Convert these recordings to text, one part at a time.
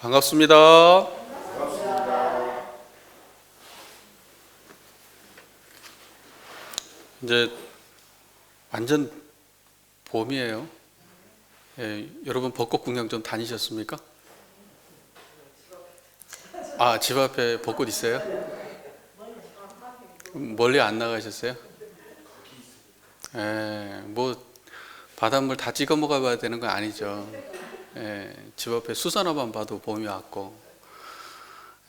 반갑습니다. 이제 완전 봄이에요. 예, 여러분 벚꽃 구경 좀 다니셨습니까? 아, 집 앞에 벚꽃 있어요? 멀리 안 나가셨어요? 예, 뭐 바닷물 다 찍어 먹어봐야 되는 건 아니죠. 예, 집 앞에 수선화만 봐도 봄이 왔고,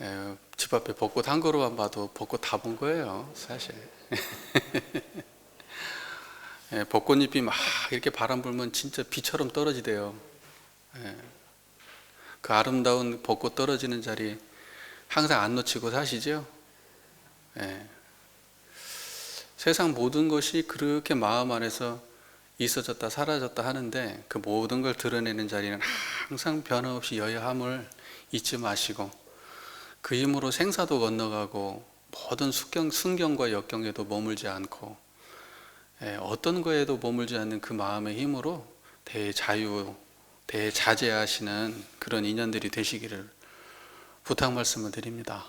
예, 집 앞에 벚꽃 한 그루만 봐도 벚꽃 다 본 거예요, 사실. 예, 벚꽃잎이 막 이렇게 바람 불면 진짜 비처럼 떨어지대요. 예, 그 아름다운 벚꽃 떨어지는 자리 항상 안 놓치고 사시죠? 예, 세상 모든 것이 그렇게 마음 안에서 있어졌다 사라졌다 하는데 그 모든 걸 드러내는 자리는 항상 변함없이 여야함을 잊지 마시고 그 힘으로 생사도 건너가고 모든 순경과 역경에도 머물지 않고 어떤 거에도 머물지 않는 그 마음의 힘으로 대자유, 대자재하시는 그런 인연들이 되시기를 부탁 말씀을 드립니다.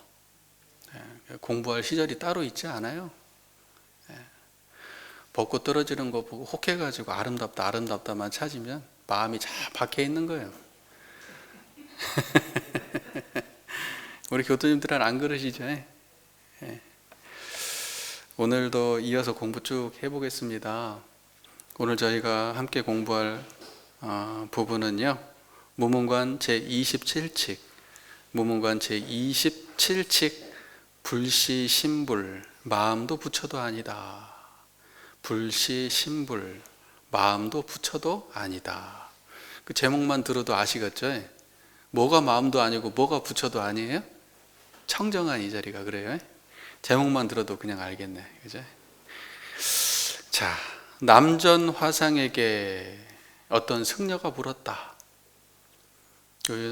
공부할 시절이 따로 있지 않아요. 벚꽃 떨어지는 거 보고 혹해가지고 아름답다 아름답다만 찾으면 마음이 잘 박혀 있는 거예요. 우리 교수님들은 안 그러시죠? 오늘도 이어서 공부 쭉 해보겠습니다. 오늘 저희가 함께 공부할 부분은요, 무문관 제27칙, 무문관 제27칙 불시신불, 마음도 부처도 아니다. 불시신불, 마음도 부처도 아니다. 그 제목만 들어도 아시겠죠? 뭐가 마음도 아니고 뭐가 부처도 아니에요? 청정한 이 자리가 그래요. 제목만 들어도 그냥 알겠네, 그죠? 자, 남전 화상에게 어떤 승려가 물었다.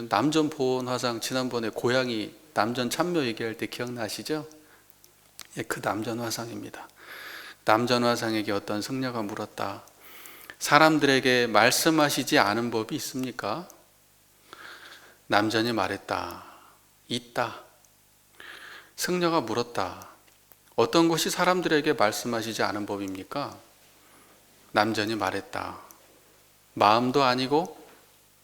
남전 보온 화상, 지난번에 고양이 남전 참묘 얘기할 때 기억나시죠? 예, 그 남전 화상입니다. 남전 화상에게 어떤 승려가 물었다. 사람들에게 말씀하시지 않은 법이 있습니까? 남전이 말했다. 있다. 승려가 물었다. 어떤 것이 사람들에게 말씀하시지 않은 법입니까? 남전이 말했다. 마음도 아니고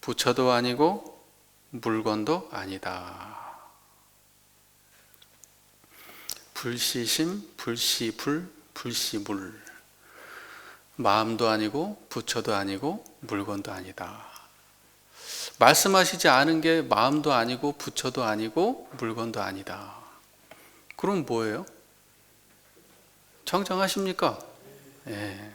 부처도 아니고 물건도 아니다. 불시심, 불시불, 불시물. 마음도 아니고 부처도 아니고 물건도 아니다. 말씀하시지 않은 게 마음도 아니고 부처도 아니고 물건도 아니다. 그럼 뭐예요? 청정하십니까? 예.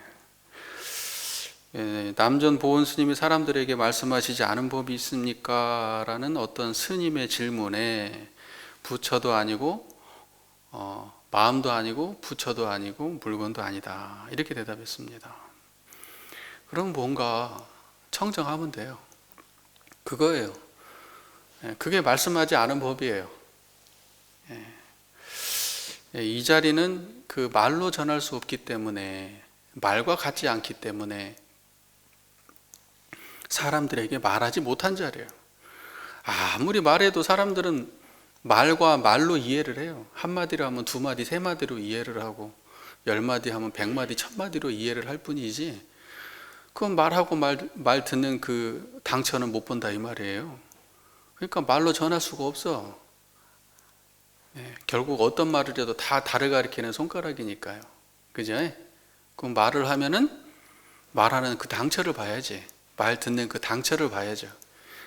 남전 보온 스님이 사람들에게 말씀하시지 않은 법이 있습니까? 라는 어떤 스님의 질문에 부처도 아니고 마음도 아니고 부처도 아니고 물건도 아니다. 이렇게 대답했습니다. 그럼 뭔가 청정하면 돼요. 그거예요. 그게 말씀하지 않은 법이에요. 이 자리는 그 말로 전할 수 없기 때문에, 말과 같지 않기 때문에 사람들에게 말하지 못한 자리예요. 아무리 말해도 사람들은 말과 말로 이해를 해요. 한마디로 하면 두마디, 세마디로 이해를 하고 10마디 하면 100마디, 1000마디로 이해를 할 뿐이지 그건 말하고 말 듣는 그 당처는 못 본다 이 말이에요. 그러니까 말로 전할 수가 없어. 결국 어떤 말을 해도 다 달을 가리키는 손가락이니까요. 그죠? 그럼 말을 하면은 말하는 그 당처를 봐야지. 말 듣는 그 당처를 봐야죠.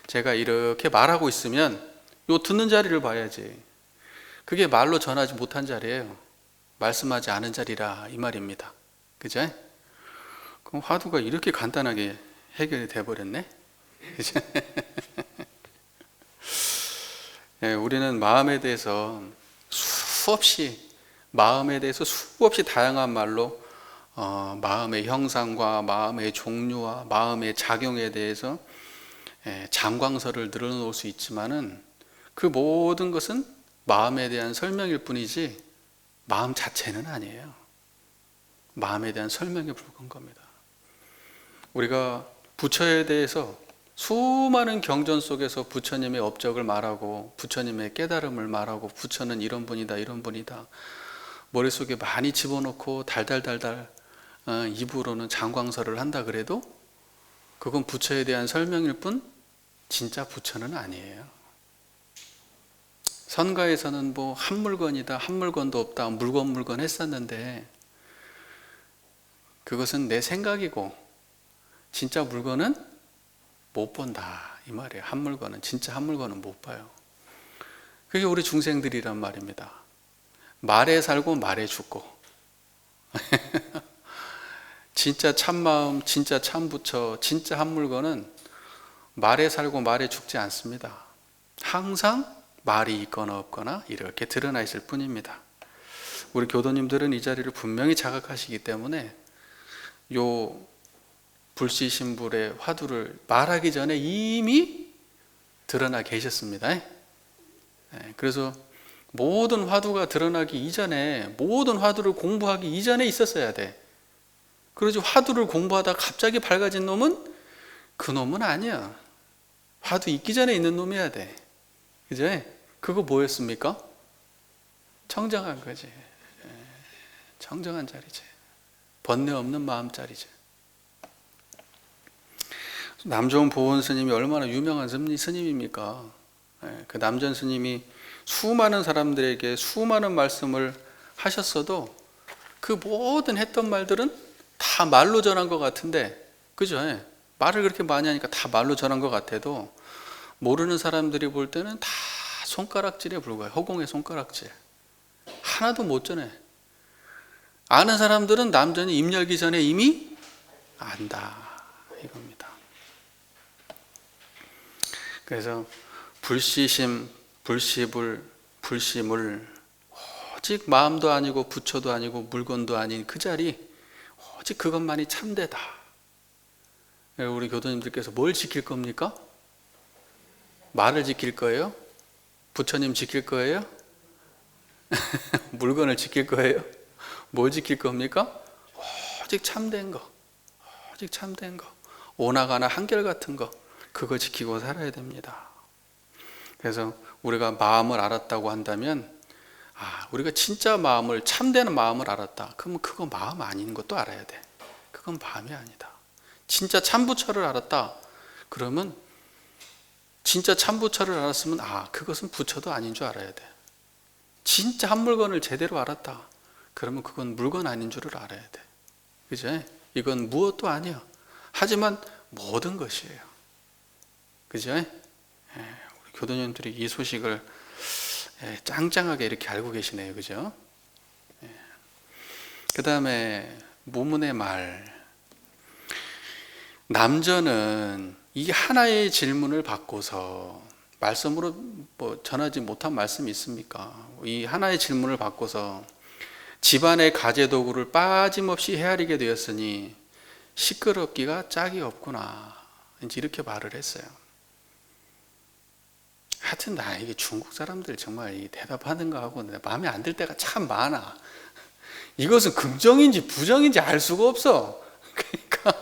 제가 이렇게 말하고 있으면 요 듣는 자리를 봐야지. 그게 말로 전하지 못한 자리예요. 말씀하지 않은 자리라 이 말입니다. 그죠? 그럼 화두가 이렇게 간단하게 해결이 돼버렸네? 그죠? 우리는 마음에 대해서 수없이 다양한 말로 마음의 형상과 마음의 종류와 마음의 작용에 대해서 장광설을 늘어놓을 수 있지만은 그 모든 것은 마음에 대한 설명일 뿐이지 마음 자체는 아니에요. 마음에 대한 설명에 불과한 겁니다. 우리가 부처에 대해서 수많은 경전 속에서 부처님의 업적을 말하고 부처님의 깨달음을 말하고 부처는 이런 분이다 이런 분이다 머릿속에 많이 집어넣고 달달달달 입으로는 장광설을 한다 그래도 그건 부처에 대한 설명일 뿐 진짜 부처는 아니에요. 선가에서는 뭐 한 물건이다 한 물건도 없다 물건 했었는데 그것은 내 생각이고 진짜 물건은 못 본다 이 말이에요. 한 물건은 진짜 한 물건은 못 봐요. 그게 우리 중생들이란 말입니다. 말에 살고 말에 죽고 진짜 참마음 진짜 참부처 진짜 한 물건은 말에 살고 말에 죽지 않습니다. 항상 말이 있거나 없거나 이렇게 드러나 있을 뿐입니다. 우리 교도님들은 이 자리를 분명히 자각하시기 때문에 요 불시신불의 화두를 말하기 전에 이미 드러나 계셨습니다. 그래서 모든 화두가 드러나기 이전에 모든 화두를 공부하기 이전에 있었어야 돼. 그러지 화두를 공부하다 갑자기 밝아진 놈은 그 놈은 아니야. 화두 있기 전에 있는 놈이어야 돼. 그죠? 그거 뭐였습니까? 청정한 거지. 청정한 자리지. 번뇌 없는 마음자리지. 남조원 보원 스님이 얼마나 유명한 스님입니까? 그 남전 스님이 수많은 사람들에게 수많은 말씀을 하셨어도 그 모든 했던 말들은 다 말로 전한 것 같은데, 그죠? 말을 그렇게 많이 하니까 다 말로 전한 것 같아도 모르는 사람들이 볼 때는 다 손가락질에 불과해. 허공의 손가락질. 하나도 못 전해. 아는 사람들은 남전이 입 열기 전에 이미 안다 이겁니다. 그래서 불시심, 불시불, 불시물 오직 마음도 아니고 부처도 아니고 물건도 아닌 그 자리 오직 그것만이 참되다. 우리 교도님들께서 뭘 지킬 겁니까? 말을 지킬 거예요? 부처님 지킬 거예요? 물건을 지킬 거예요? 뭘 지킬 겁니까? 오직 참된 거, 오직 참된 거, 오나가나 한결같은 거, 그거 지키고 살아야 됩니다. 그래서 우리가 마음을 알았다고 한다면, 우리가 진짜 마음을, 참되는 마음을 알았다. 그러면 그거 마음 아닌 것도 알아야 돼. 그건 마음이 아니다. 진짜 참부처를 알았다. 그러면 진짜 참부처를 알았으면 그것은 부처도 아닌 줄 알아야 돼. 진짜 한 물건을 제대로 알았다. 그러면 그건 물건 아닌 줄을 알아야 돼. 그죠? 이건 무엇도 아니야. 하지만 모든 것이에요. 그죠? 우리 교도님들이 이 소식을 짱짱하게 이렇게 알고 계시네요. 그죠? 그 다음에 무문의 말. 남전은 이 하나의 질문을 받고서 말씀으로 전하지 못한 말씀이 있습니까? 이 하나의 질문을 받고서 집안의 가재도구를 빠짐없이 헤아리게 되었으니 시끄럽기가 짝이 없구나. 이제 이렇게 말을 했어요. 하여튼 이게 중국 사람들 정말 이 대답하는 거 하고 마음에 안 들 때가 참 많아. 이것은 긍정인지 부정인지 알 수가 없어. 그러니까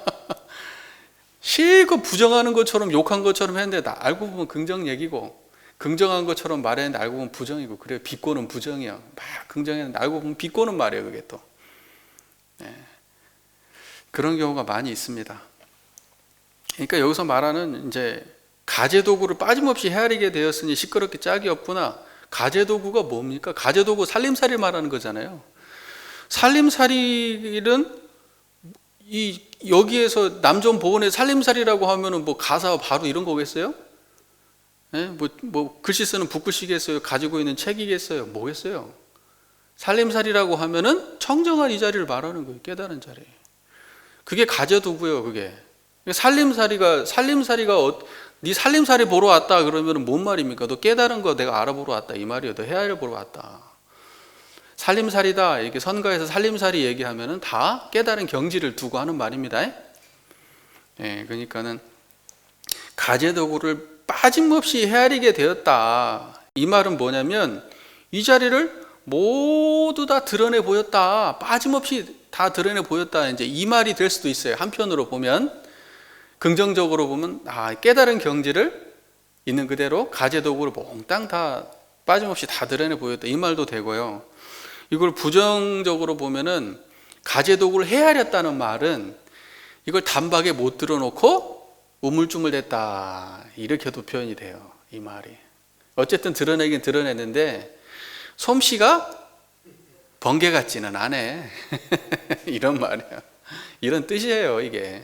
실컷 부정하는 것처럼 욕한 것처럼 했는데 알고 보면 긍정 얘기고, 긍정한 것처럼 말했는데 알고 보면 부정이고, 그래 비꼬는 부정이야. 막 긍정했는데 알고 보면 비꼬는 말이에요. 그게 또 그런 경우가 많이 있습니다. 그러니까 여기서 말하는 이제 가재도구를 빠짐없이 헤아리게 되었으니 시끄럽게 짝이 없구나. 가재도구가 뭡니까? 가재도구 살림살이 말하는 거잖아요. 살림살이는 여기에서 남전 보원의 살림살이라고 하면은 가사 바로 이런 거겠어요? 글씨 쓰는 붓글씨겠어요? 가지고 있는 책이겠어요? 뭐겠어요? 살림살이라고 하면은 청정한 이 자리를 말하는 거예요. 깨달은 자리. 그게 가재도구예요. 그게 살림살이가 네 살림살이 보러 왔다 그러면은 뭔 말입니까? 너 깨달은 거 내가 알아보러 왔다 이 말이에요. 너 헤아려 보러 왔다. 살림살이다 이렇게 선가에서 살림살이 얘기하면은 다 깨달은 경지를 두고 하는 말입니다. 그러니까는 가재도구를 빠짐없이 헤아리게 되었다. 이 말은 뭐냐면 이 자리를 모두 다 드러내 보였다. 빠짐없이 다 드러내 보였다. 이제 이 말이 될 수도 있어요. 한편으로 보면 긍정적으로 보면 깨달은 경지를 있는 그대로 가재도구를 몽땅 다 빠짐없이 다 드러내 보였다, 이 말도 되고요. 이걸 부정적으로 보면은 가재도구를 헤아렸다는 말은 이걸 단박에 못 들어놓고 우물쭈물댔다, 이렇게도 표현이 돼요, 이 말이. 어쨌든 드러내긴 드러냈는데 솜씨가 번개 같지는 않네 이런 말이에요. 이런 뜻이에요, 이게.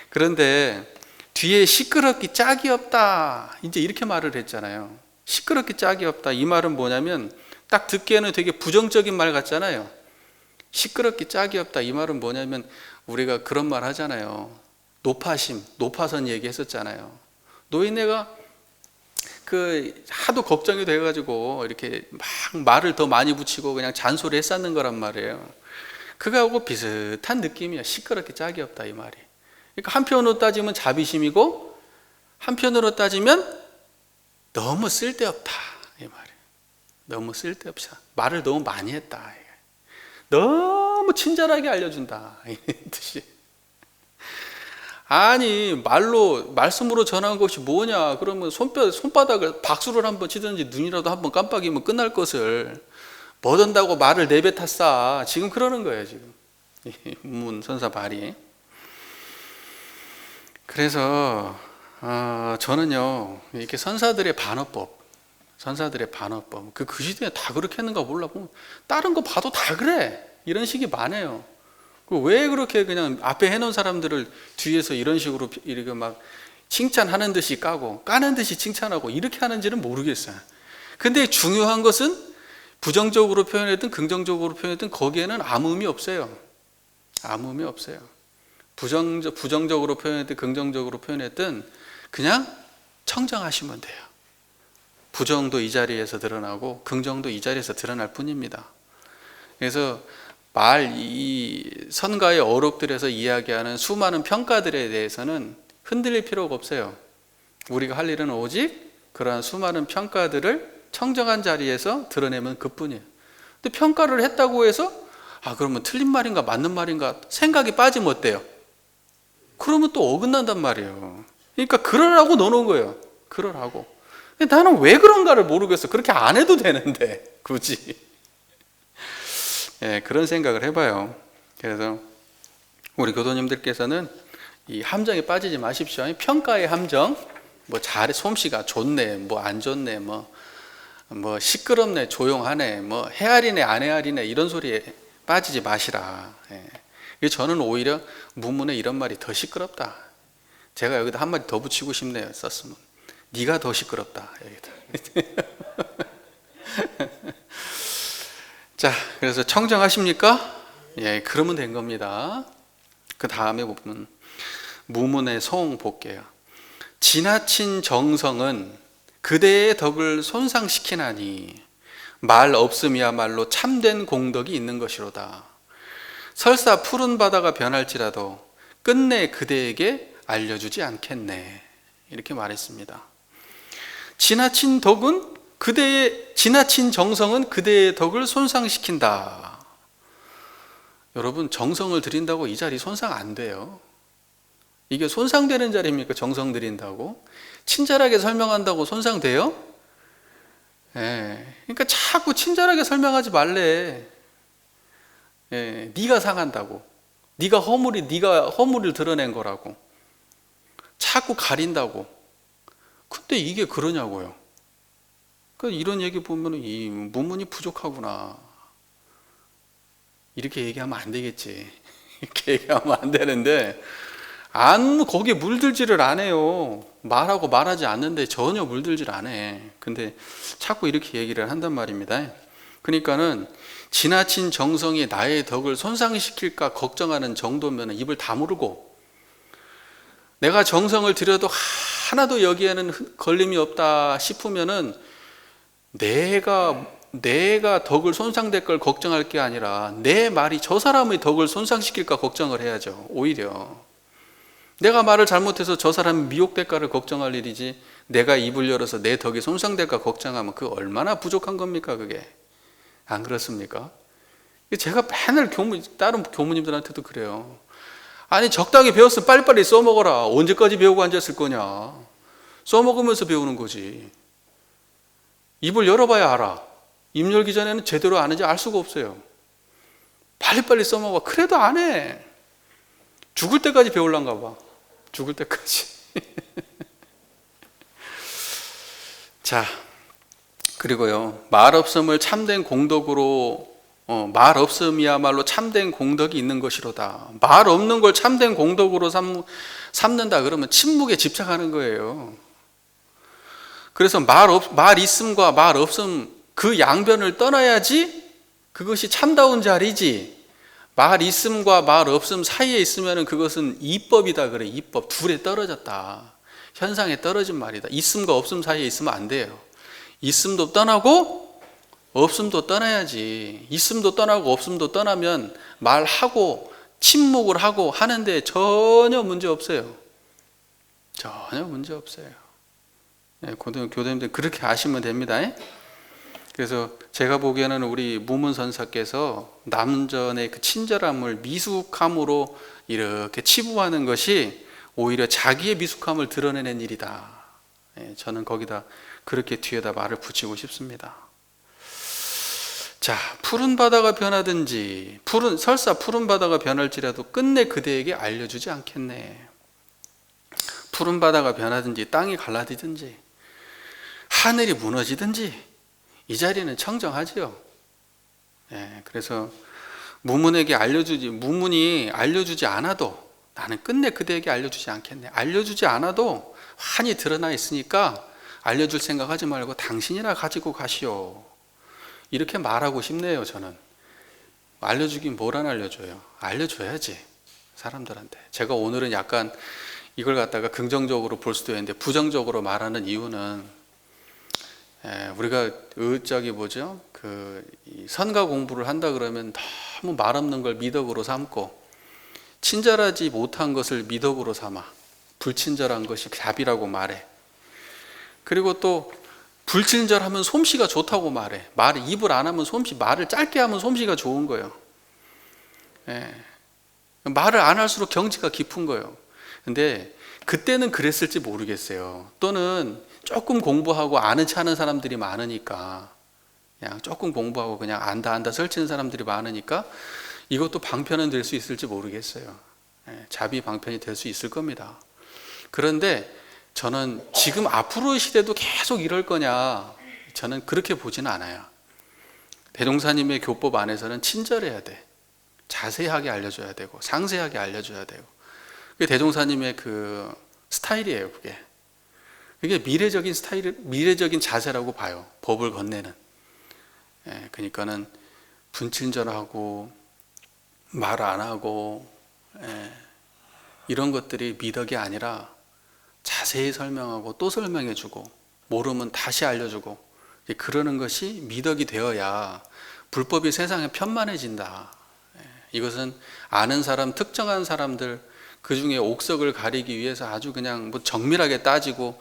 그런데 뒤에 시끄럽기 짝이 없다, 이제 이렇게 말을 했잖아요. 시끄럽기 짝이 없다, 이 말은 뭐냐면 딱 듣기에는 되게 부정적인 말 같잖아요. 시끄럽기 짝이 없다, 이 말은 뭐냐면 우리가 그런 말 하잖아요. 노파심, 노파선 얘기했었잖아요. 노인네가 하도 걱정이 돼가지고 이렇게 막 말을 더 많이 붙이고 그냥 잔소리 했었는 거란 말이에요. 그거하고 비슷한 느낌이야. 시끄럽게 짝이 없다, 이 말이. 그러니까 한편으로 따지면 자비심이고 한편으로 따지면 너무 쓸데없다, 이 말이에요. 너무 쓸데없다. 말을 너무 많이 했다. 너무 친절하게 알려준다, 이 뜻이. 아니, 말씀으로 전한 것이 뭐냐? 그러면 손바닥을 박수를 한번 치든지 눈이라도 한번 깜빡이면 끝날 것을 뭐 든다고 말을 내뱉었어. 지금 그러는 거예요, 지금. 문 선사 발이. 그래서 저는요, 이렇게 선사들의 반어법, 그 시대에 다 그렇게 했는가 몰라. 다른 거 봐도 다 그래, 이런 식이 많아요. 왜 그렇게 그냥 앞에 해놓은 사람들을 뒤에서 이런 식으로 이렇게 막 칭찬하는 듯이 까고 까는 듯이 칭찬하고 이렇게 하는지는 모르겠어요. 근데 중요한 것은 부정적으로 표현했든 긍정적으로 표현했든 거기에는 아무 의미 없어요. 아무 의미 없어요. 부정적으로 표현했든 긍정적으로 표현했든 그냥 청정하시면 돼요. 부정도 이 자리에서 드러나고 긍정도 이 자리에서 드러날 뿐입니다. 그래서 이 선가의 어록들에서 이야기하는 수많은 평가들에 대해서는 흔들릴 필요가 없어요. 우리가 할 일은 오직 그러한 수많은 평가들을 청정한 자리에서 드러내면 그뿐이에요. 근데 평가를 했다고 해서 그러면 틀린 말인가 맞는 말인가 생각이 빠지면 어때요? 그러면 또 어긋난단 말이에요. 그러니까 그러라고 넣어놓은 거예요. 그러라고. 근데 나는 왜 그런가를 모르겠어. 그렇게 안 해도 되는데 굳이. 그런 생각을 해봐요. 그래서 우리 교도님들께서는 이 함정에 빠지지 마십시오. 평가의 함정, 솜씨가 좋네, 안 좋네, 시끄럽네, 조용하네, 헤아리네, 안 헤아리네, 이런 소리에 빠지지 마시라. 저는 오히려 문문에 이런 말이 더 시끄럽다. 제가 여기다 한마디 더 붙이고 싶네요. 썼으면 네가 더 시끄럽다, 여기다. 자, 그래서 청정하십니까? 그러면 된 겁니다. 그 다음에 보면 무문의 송 볼게요. 지나친 정성은 그대의 덕을 손상시키나니 말 없음이야말로 참된 공덕이 있는 것이로다. 설사 푸른 바다가 변할지라도 끝내 그대에게 알려주지 않겠네. 이렇게 말했습니다. 지나친 정성은 그대의 덕을 손상시킨다. 여러분, 정성을 들인다고 이 자리 손상 안 돼요. 이게 손상되는 자리입니까? 정성 들인다고? 친절하게 설명한다고 손상돼요? 그러니까 자꾸 친절하게 설명하지 말래. 네가 상한다고. 네가 허물을 드러낸 거라고. 자꾸 가린다고. 근데 이게 그러냐고요. 그러니까 이런 얘기 보면 이 문문이 부족하구나. 이렇게 얘기하면 안 되겠지. 이렇게 얘기하면 안 되는데 거기에 물들지를 안 해요. 말하고 말하지 않는데 전혀 물들지를 안 해. 근데 자꾸 이렇게 얘기를 한단 말입니다. 그러니까는 지나친 정성이 나의 덕을 손상시킬까 걱정하는 정도면 입을 다물고, 내가 정성을 들여도 하나도 여기에는 걸림이 없다 싶으면은 내가 덕을 손상될 걸 걱정할 게 아니라 내 말이 저 사람의 덕을 손상시킬까 걱정을 해야죠. 오히려 내가 말을 잘못해서 저 사람이 미혹될까를 걱정할 일이지, 내가 입을 열어서 내 덕이 손상될까 걱정하면 그 얼마나 부족한 겁니까? 그게 안 그렇습니까? 제가 맨날 다른 교무님들한테도 그래요. 아니 적당히 배웠으면 빨리빨리 써먹어라. 언제까지 배우고 앉았을 거냐. 써먹으면서 배우는 거지. 입을 열어봐야 알아. 입 열기 전에는 제대로 아는지 알 수가 없어요. 빨리빨리 써먹어. 그래도 안 해. 죽을 때까지 배우려는가 봐. 죽을 때까지. 자, 그리고요, 말 없음을 참된 공덕으로, 말 없음이야말로 참된 공덕이 있는 것이로다. 말 없는 걸 참된 공덕으로 삼는다 그러면 침묵에 집착하는 거예요. 그래서 말 있음과 말 없음 그 양변을 떠나야지 그것이 참다운 자리지. 말 있음과 말 없음 사이에 있으면 그것은 이법이다 그래. 이법. 둘에 떨어졌다. 현상에 떨어진 말이다. 있음과 없음 사이에 있으면 안 돼요. 있음도 떠나고 없음도 떠나야지. 있음도 떠나고 없음도 떠나면 말하고 침묵을 하고 하는데 전혀 문제 없어요. 전혀 문제 없어요. 교도님들 그렇게 아시면 됩니다. 그래서 제가 보기에는 우리 무문선사께서 남전의 그 친절함을 미숙함으로 이렇게 치부하는 것이 오히려 자기의 미숙함을 드러내는 일이다. 저는 거기다 그렇게 뒤에다 말을 붙이고 싶습니다. 자, 푸른 바다가 변하든지 설사 푸른 바다가 변할지라도 끝내 그대에게 알려주지 않겠네. 푸른 바다가 변하든지 땅이 갈라지든지 하늘이 무너지든지 이 자리는 청정하지요. 그래서 무문이 알려주지 않아도 나는 끝내 그대에게 알려주지 않겠네. 알려주지 않아도 환히 드러나 있으니까 알려줄 생각하지 말고 당신이나 가지고 가시오. 이렇게 말하고 싶네요. 저는 알려주긴 뭘 안 알려줘요. 알려줘야지 사람들한테. 제가 오늘은 약간 이걸 갖다가 긍정적으로 볼 수도 있는데 부정적으로 말하는 이유는 우리가 선가 공부를 한다 그러면 너무 말 없는 걸 미덕으로 삼고 친절하지 못한 것을 미덕으로 삼아 불친절한 것이 답이라고 말해. 그리고 또 불친절하면 솜씨가 좋다고 말해. 입을 안 하면 말을 짧게 하면 솜씨가 좋은 거예요. 말을 안 할수록 경지가 깊은 거예요. 근데 그때는 그랬을지 모르겠어요. 또는 조금 공부하고 아는 체 하는 사람들이 많으니까, 그냥 조금 공부하고 그냥 안다 설치는 사람들이 많으니까 이것도 방편은 될 수 있을지 모르겠어요. 자비 방편이 될 수 있을 겁니다. 그런데 저는 지금 앞으로의 시대도 계속 이럴 거냐, 저는 그렇게 보지는 않아요. 대종사님의 교법 안에서는 친절해야 돼. 자세하게 알려줘야 되고 상세하게 알려줘야 되고. 그게 대종사님의 그 스타일이에요. 그게 미래적인 자세라고 봐요. 법을 건네는. 그러니까는 분친절하고 말 안 하고 이런 것들이 미덕이 아니라 자세히 설명하고 또 설명해주고 모르면 다시 알려주고 그러는 것이 미덕이 되어야 불법이 세상에 편만해진다. 이것은 아는 사람, 특정한 사람들 그 중에 옥석을 가리기 위해서 아주 그냥 정밀하게 따지고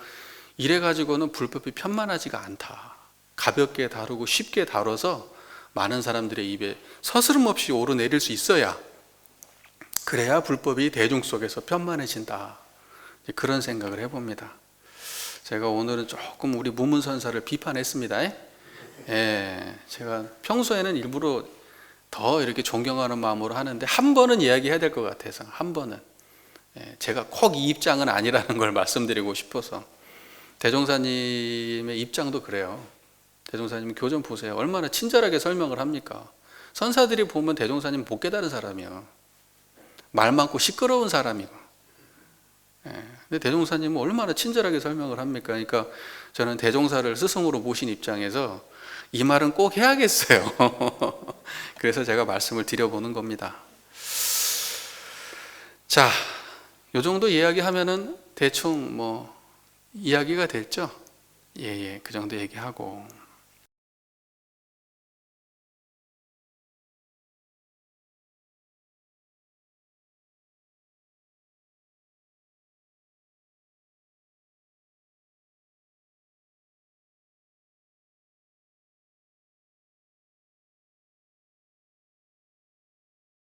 이래가지고는 불법이 편만하지가 않다. 가볍게 다루고 쉽게 다뤄서 많은 사람들의 입에 서스름 없이 오르내릴 수 있어야, 그래야 불법이 대중 속에서 편만해진다. 그런 생각을 해봅니다. 제가 오늘은 조금 우리 무문선사를 비판했습니다. 제가 평소에는 일부러 더 이렇게 존경하는 마음으로 하는데 한 번은 이야기해야 될 것 같아서, 한 번은 제가 꼭 이 입장은 아니라는 걸 말씀드리고 싶어서. 대종사님의 입장도 그래요. 대종사님 교전 보세요. 얼마나 친절하게 설명을 합니까? 선사들이 보면 대종사님 못 깨달은 사람이에요. 말 많고 시끄러운 사람이고. 근데 대종사님은 얼마나 친절하게 설명을 합니까? 그러니까 저는 대종사를 스승으로 모신 입장에서 이 말은 꼭 해야겠어요. 그래서 제가 말씀을 드려보는 겁니다. 자, 요 정도 이야기하면은 대충 이야기가 됐죠? 그 정도 얘기하고.